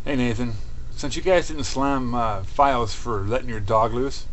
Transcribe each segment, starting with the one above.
Hey Nathan, since you guys didn't slam Fios for letting your dog loose,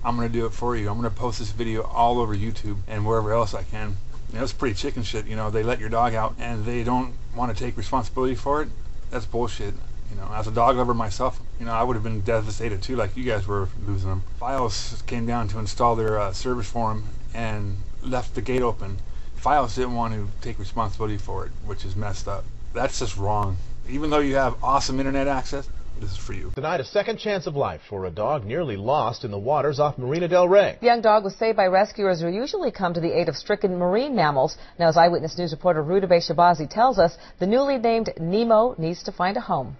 I'm going to do it for you. I'm going to post this video all over YouTube and wherever else I can. You know, it's pretty chicken shit, you know, they let your dog out and they don't want to take responsibility for it. That's bullshit. You know, as a dog lover myself, you know, I would have been devastated too, like you guys were losing them. Fios came down to install their service for him and left the gate open. Fios didn't want to take responsibility for it, which is messed up. That's just wrong. Even though you have awesome internet access, this is for you. Denied a second chance of life for a dog nearly lost in the waters off Marina del Rey. The young dog was saved by rescuers who usually come to the aid of stricken marine mammals. Now, as Eyewitness News reporter Rudabeh Shabazi tells us, the newly named Nemo needs to find a home.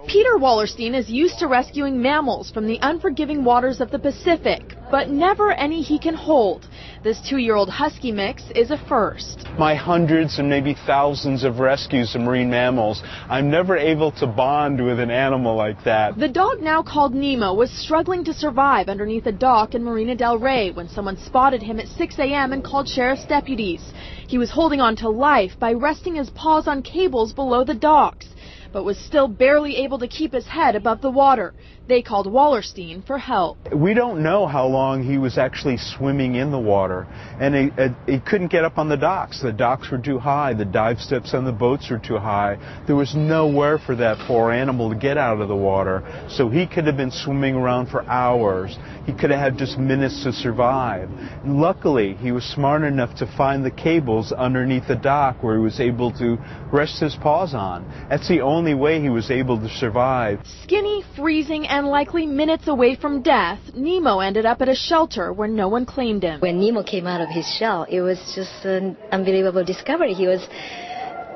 Peter Wallerstein is used to rescuing mammals from the unforgiving waters of the Pacific, but never any he can hold. This 2-year-old husky mix is a first. My hundreds and maybe thousands of rescues of marine mammals, I'm never able to bond with an animal like that. The dog, now called Nemo, was struggling to survive underneath a dock in Marina del Rey when someone spotted him at 6 a.m. and called sheriff's deputies. He was holding on to life by resting his paws on cables below the docks, but was still barely able to keep his head above the water. They called Wallerstein for help. We don't know how long he was actually swimming in the water, and he couldn't get up on the docks. The docks were too high, the dive steps on the boats were too high. There was nowhere for that poor animal to get out of the water, so he could have been swimming around for hours. He could have had just minutes to survive. And luckily, he was smart enough to find the cables underneath the dock where he was able to rest his paws on. That's the only way he was able to survive. Skinny, freezing, and likely minutes away from death, Nemo ended up at a shelter where no one claimed him. When Nemo came out of his shell, it was just an unbelievable discovery. He was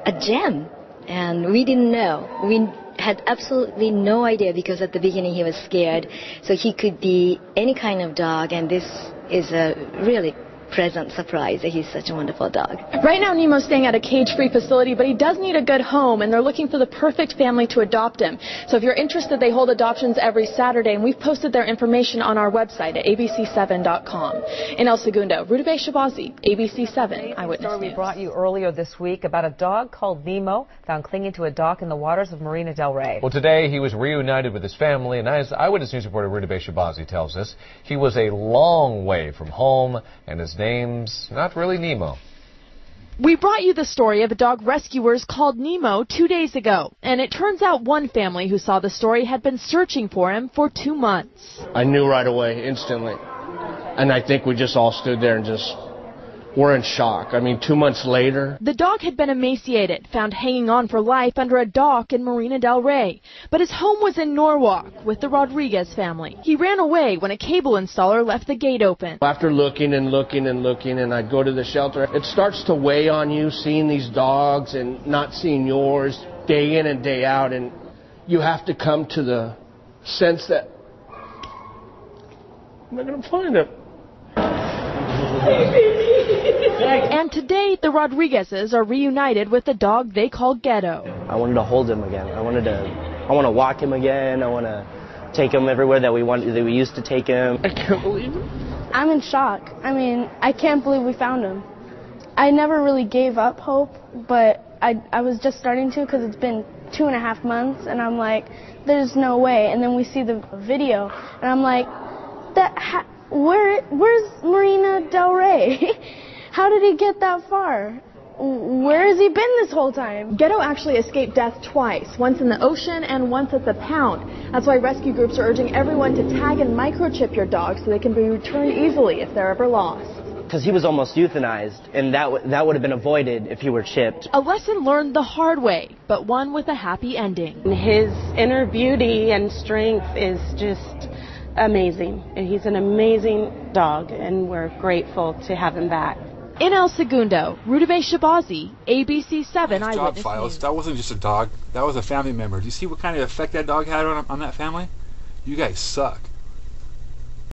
a gem, and we didn't know. We had absolutely no idea because at the beginning he was scared. So he could be any kind of dog, and this is a really pleasant surprise that he's such a wonderful dog. Right now Nemo's staying at a cage-free facility, but he does need a good home, and they're looking for the perfect family to adopt him. So if you're interested, they hold adoptions every Saturday, and we've posted their information on our website at abc7.com. In El Segundo, Rudabeh Shabazi, ABC7 Eyewitness Story News. we brought you earlier this week about a dog called Nemo found clinging to a dock in the waters of Marina del Rey. Well, today he was reunited with his family, and as Eyewitness News reporter Rudabeh Shabazi tells us, he was a long way from home, and his name's not really Nemo. We brought you the story of a dog rescuers called Nemo 2 days ago, and it turns out one family who saw the story had been searching for him for 2 months. I knew right away, instantly, and I think we just all stood there and just were in shock. I mean, 2 months later. The dog had been emaciated, found hanging on for life under a dock in Marina del Rey, but his home was in Norwalk with the Rodriguez family. He ran away when a cable installer left the gate open. After looking and looking and looking, and I'd go to the shelter, it starts to weigh on you, seeing these dogs and not seeing yours day in and day out, and you have to come to the sense that I'm not going to find him. And today, the Rodriguezes are reunited with the dog they call Ghetto. I wanted to hold him again. I want to walk him again. I want to take him everywhere that we used to take him. I can't believe it. I'm in shock. I mean, I can't believe we found him. I never really gave up hope, but I was just starting to because it's been 2.5 months, and I'm like, there's no way. And then we see the video, and I'm like, where's Marina del Rey? How did he get that far? Where has he been this whole time? Ghetto actually escaped death twice, once in the ocean and once at the pound. That's why rescue groups are urging everyone to tag and microchip your dog so they can be returned easily if they're ever lost. Because he was almost euthanized, and that would have been avoided if he were chipped. A lesson learned the hard way, but one with a happy ending. His inner beauty and strength is just amazing. He's an amazing dog, and we're grateful to have him back. In El Segundo, Rudabeh Shabazi, ABC7 Eyewitness News. That wasn't just a dog. That was a family member. Do you see what kind of effect that dog had on that family? You guys suck.